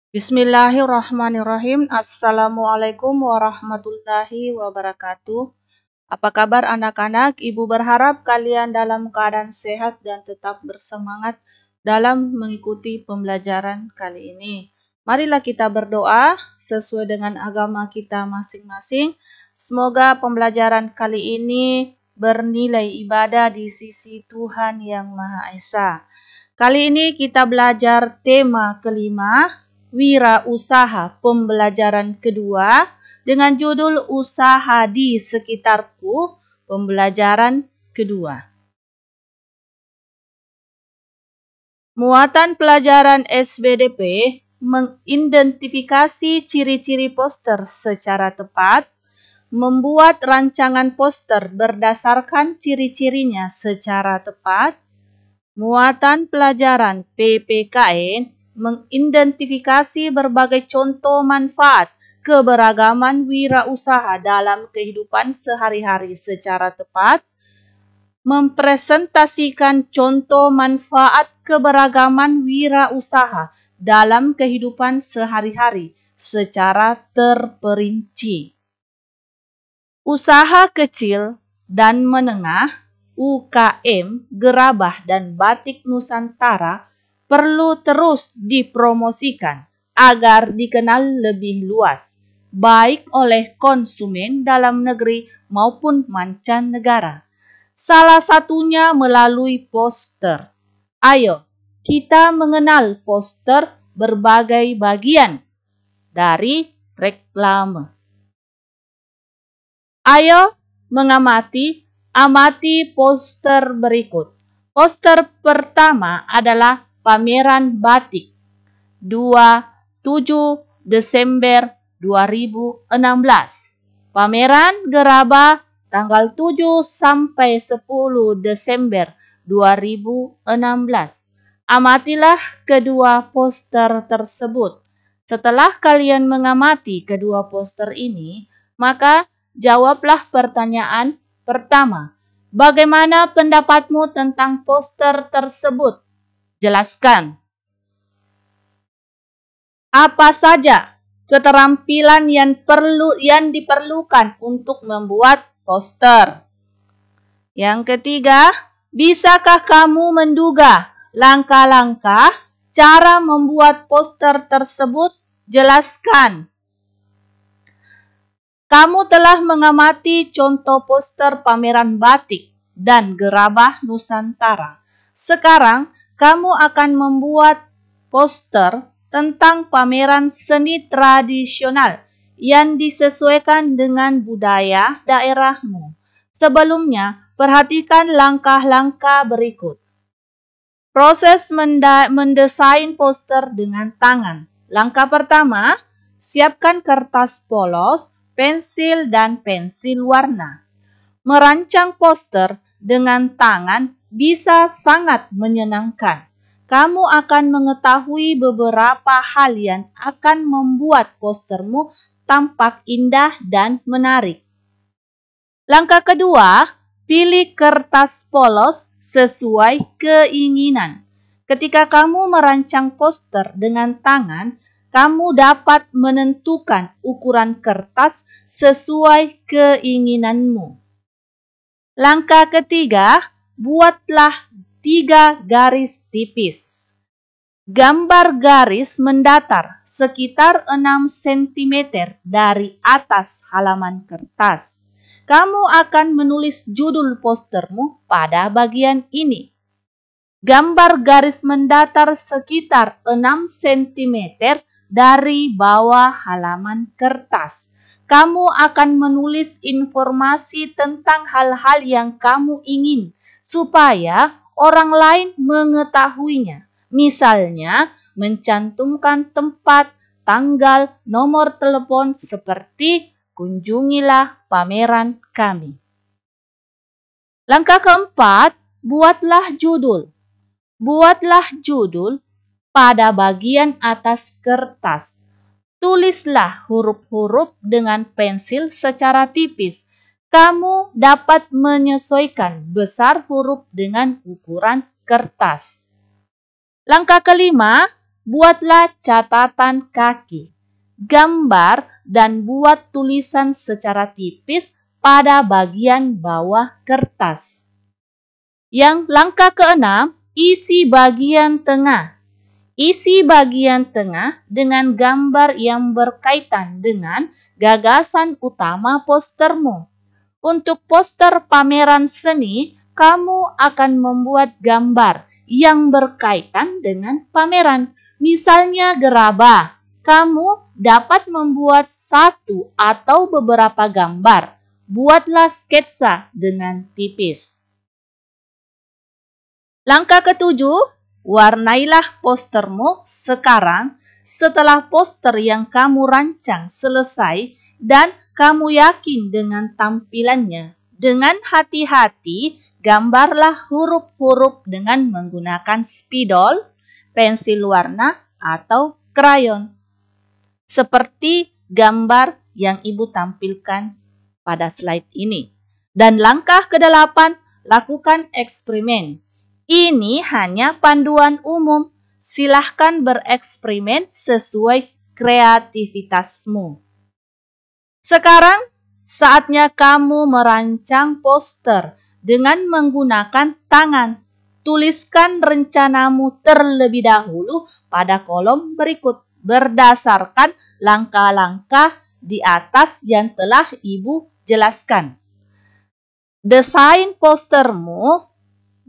Bismillahirrahmanirrahim. Assalamualaikum warahmatullahi wabarakatuh. Apa kabar anak-anak? Ibu berharap kalian dalam keadaan sehat dan tetap bersemangat dalam mengikuti pembelajaran kali ini. Marilah kita berdoa sesuai dengan agama kita masing-masing. Semoga pembelajaran kali ini bernilai ibadah di sisi Tuhan Yang Maha Esa. Kali ini kita belajar tema kelima, wirausaha, pembelajaran kedua dengan judul Usaha di Sekitarku, pembelajaran kedua. Muatan pelajaran SBDP mengidentifikasi ciri-ciri poster secara tepat, membuat rancangan poster berdasarkan ciri-cirinya secara tepat. Muatan pelajaran PPKN mengidentifikasi berbagai contoh manfaat keberagaman wirausaha dalam kehidupan sehari-hari secara tepat, mempresentasikan contoh manfaat keberagaman wirausaha dalam kehidupan sehari-hari secara terperinci. Usaha kecil dan menengah UKM, gerabah dan batik Nusantara perlu terus dipromosikan agar dikenal lebih luas, baik oleh konsumen dalam negeri maupun mancanegara. Salah satunya melalui poster. Ayo, kita mengenal poster berbagai bagian dari reklame. Ayo amati poster berikut. Poster pertama adalah pameran batik 27 Desember 2016. Pameran gerabah tanggal 7 sampai 10 Desember 2016. Amatilah kedua poster tersebut. Setelah kalian mengamati kedua poster ini, maka jawablah pertanyaan pertama. Bagaimana pendapatmu tentang poster tersebut? Jelaskan. Apa saja keterampilan yang diperlukan untuk membuat poster? Yang ketiga, bisakah kamu menduga langkah-langkah cara membuat poster tersebut? Jelaskan. Kamu telah mengamati contoh poster pameran batik dan gerabah Nusantara. Sekarang, kamu akan membuat poster tentang pameran seni tradisional yang disesuaikan dengan budaya daerahmu. Sebelumnya, perhatikan langkah-langkah berikut. Proses mendesain poster dengan tangan. Langkah pertama, siapkan kertas polos, pensil, dan pensil warna. Merancang poster dengan tangan bisa sangat menyenangkan. Kamu akan mengetahui beberapa hal yang akan membuat postermu tampak indah dan menarik. Langkah kedua, pilih kertas polos sesuai keinginan. Ketika kamu merancang poster dengan tangan, kamu dapat menentukan ukuran kertas sesuai keinginanmu. Langkah ketiga, buatlah 3 garis tipis. Gambar garis mendatar sekitar 6 cm dari atas halaman kertas. Kamu akan menulis judul postermu pada bagian ini. Gambar garis mendatar sekitar 6 cm dari bawah halaman kertas. Kamu akan menulis informasi tentang hal-hal yang kamu ingin supaya orang lain mengetahuinya. Misalnya, mencantumkan tempat, tanggal, nomor telepon seperti kunjungilah pameran kami. Langkah keempat, buatlah judul. Buatlah judul pada bagian atas kertas. Tulislah huruf-huruf dengan pensil secara tipis. Kamu dapat menyesuaikan besar huruf dengan ukuran kertas. Langkah kelima, buatlah catatan kaki, gambar, dan buat tulisan secara tipis pada bagian bawah kertas. Yang langkah keenam, isi bagian tengah. Isi bagian tengah dengan gambar yang berkaitan dengan gagasan utama postermu. Untuk poster pameran seni, kamu akan membuat gambar yang berkaitan dengan pameran. Misalnya gerabah. Kamu dapat membuat satu atau beberapa gambar. Buatlah sketsa dengan tipis. Langkah ketujuh, warnailah postermu sekarang setelah poster yang kamu rancang selesai dan kamu yakin dengan tampilannya. Dengan hati-hati, gambarlah huruf-huruf dengan menggunakan spidol, pensil warna, atau krayon. Seperti gambar yang Ibu tampilkan pada slide ini. Dan langkah ke-8, lakukan eksperimen. Ini hanya panduan umum. Silahkan bereksperimen sesuai kreativitasmu. Sekarang, saatnya kamu merancang poster dengan menggunakan tangan. Tuliskan rencanamu terlebih dahulu pada kolom berikut berdasarkan langkah-langkah di atas yang telah Ibu jelaskan. Desain postermu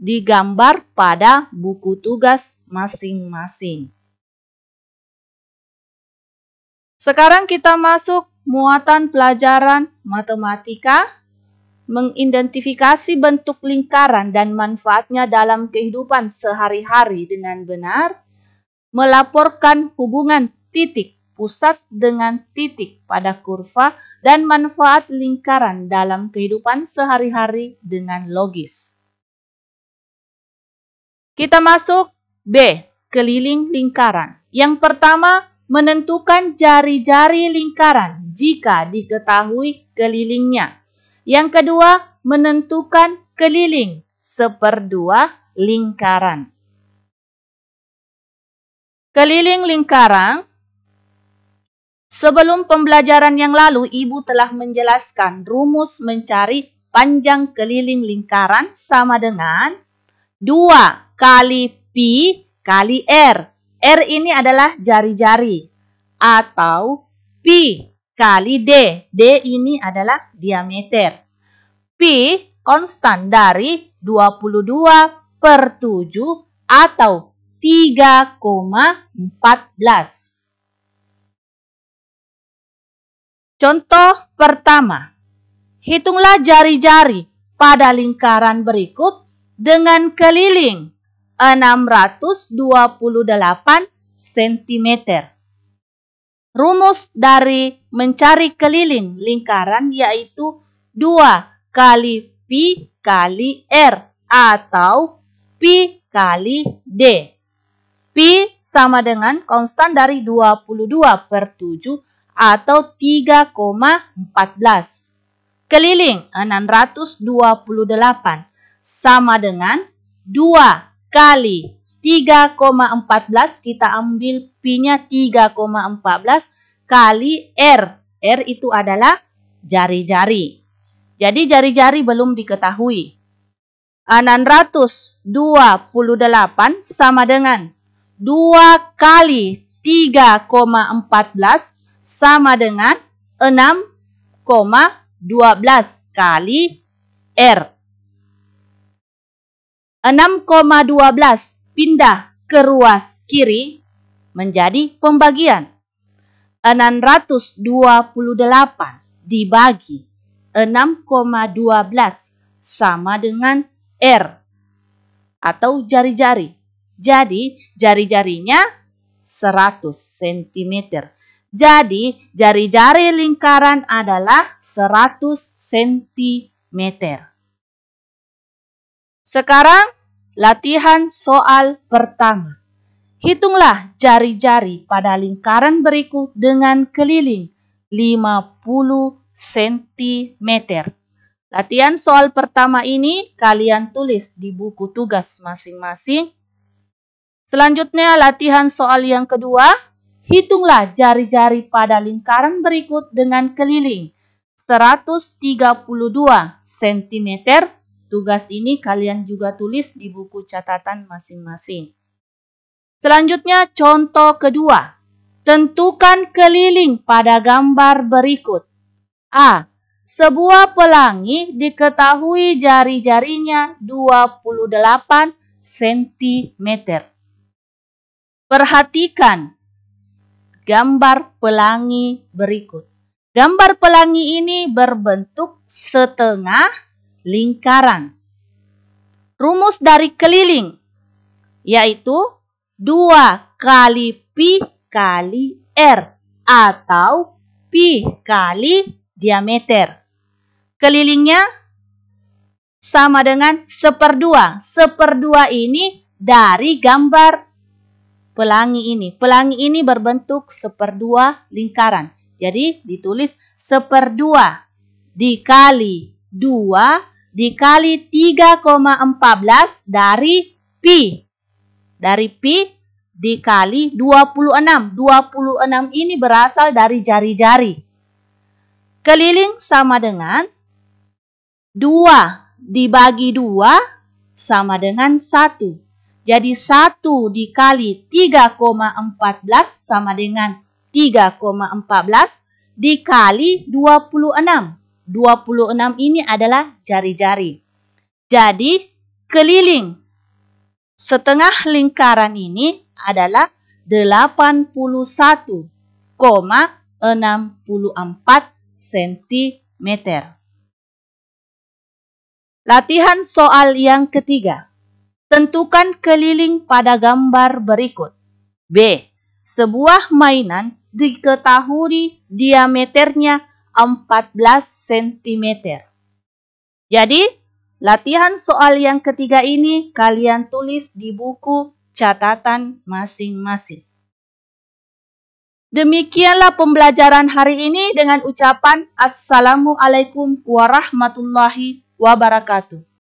digambar pada buku tugas masing-masing. Sekarang kita masuk muatan pelajaran matematika, mengidentifikasi bentuk lingkaran dan manfaatnya dalam kehidupan sehari-hari dengan benar, melaporkan hubungan titik pusat dengan titik pada kurva dan manfaat lingkaran dalam kehidupan sehari-hari dengan logis. Kita masuk B, keliling lingkaran. Yang pertama, menentukan jari-jari lingkaran jika diketahui kelilingnya. Yang kedua, menentukan keliling seperdua lingkaran. Keliling lingkaran. Sebelum pembelajaran yang lalu, Ibu telah menjelaskan rumus mencari panjang keliling lingkaran sama dengan 2 kali pi kali R. R ini adalah jari-jari. Atau pi kali D. D ini adalah diameter. Pi konstan dari 22/7 atau 3,14. Contoh pertama. Hitunglah jari-jari pada lingkaran berikut dengan keliling 628 cm. Rumus dari mencari keliling lingkaran yaitu 2 kali pi kali R atau pi kali D. Pi sama dengan konstan dari 22/7 atau 3,14. Keliling 628 sama dengan 2 kali 3,14. Kita ambil pi-nya 3,14 kali R. R itu adalah jari-jari. Jadi jari-jari belum diketahui. 628 sama dengan 2 kali 3,14 sama dengan 6,12 kali R. 6,12 pindah ke ruas kiri menjadi pembagian. 628 dibagi 6,12 sama dengan R atau jari-jari. Jadi jari-jarinya 100 cm. Jadi jari-jari lingkaran adalah 100 cm. Sekarang latihan soal pertama. Hitunglah jari-jari pada lingkaran berikut dengan keliling 50 cm. Latihan soal pertama ini kalian tulis di buku tugas masing-masing. Selanjutnya latihan soal yang kedua. Hitunglah jari-jari pada lingkaran berikut dengan keliling 132 cm. Tugas ini kalian juga tulis di buku catatan masing-masing. Selanjutnya contoh kedua. Tentukan keliling pada gambar berikut. A. Sebuah pelangi diketahui jari-jarinya 28 cm. Perhatikan gambar pelangi berikut. Gambar pelangi ini berbentuk setengah lingkaran. Rumus dari keliling yaitu 2 kali pi kali r atau pi kali diameter. Kelilingnya sama dengan 1/2. 1/2 ini dari gambar pelangi ini. Pelangi ini berbentuk 1/2 lingkaran. Jadi ditulis 1/2 dikali 2 dikali 3,14 dari pi. Dari pi dikali 26. 26 ini berasal dari jari-jari. Keliling sama dengan 2 dibagi 2 sama dengan 1. Jadi 1 dikali 3,14 sama dengan 3,14 dikali 26. 26 ini adalah jari-jari. Jadi keliling setengah lingkaran ini adalah 81,64 cm. Latihan soal yang ketiga. Tentukan keliling pada gambar berikut. B. Sebuah mainan diketahui diameternya 14 cm. Jadi, latihan soal yang ketiga ini kalian tulis di buku catatan masing-masing. Demikianlah pembelajaran hari ini dengan ucapan Assalamualaikum warahmatullahi wabarakatuh.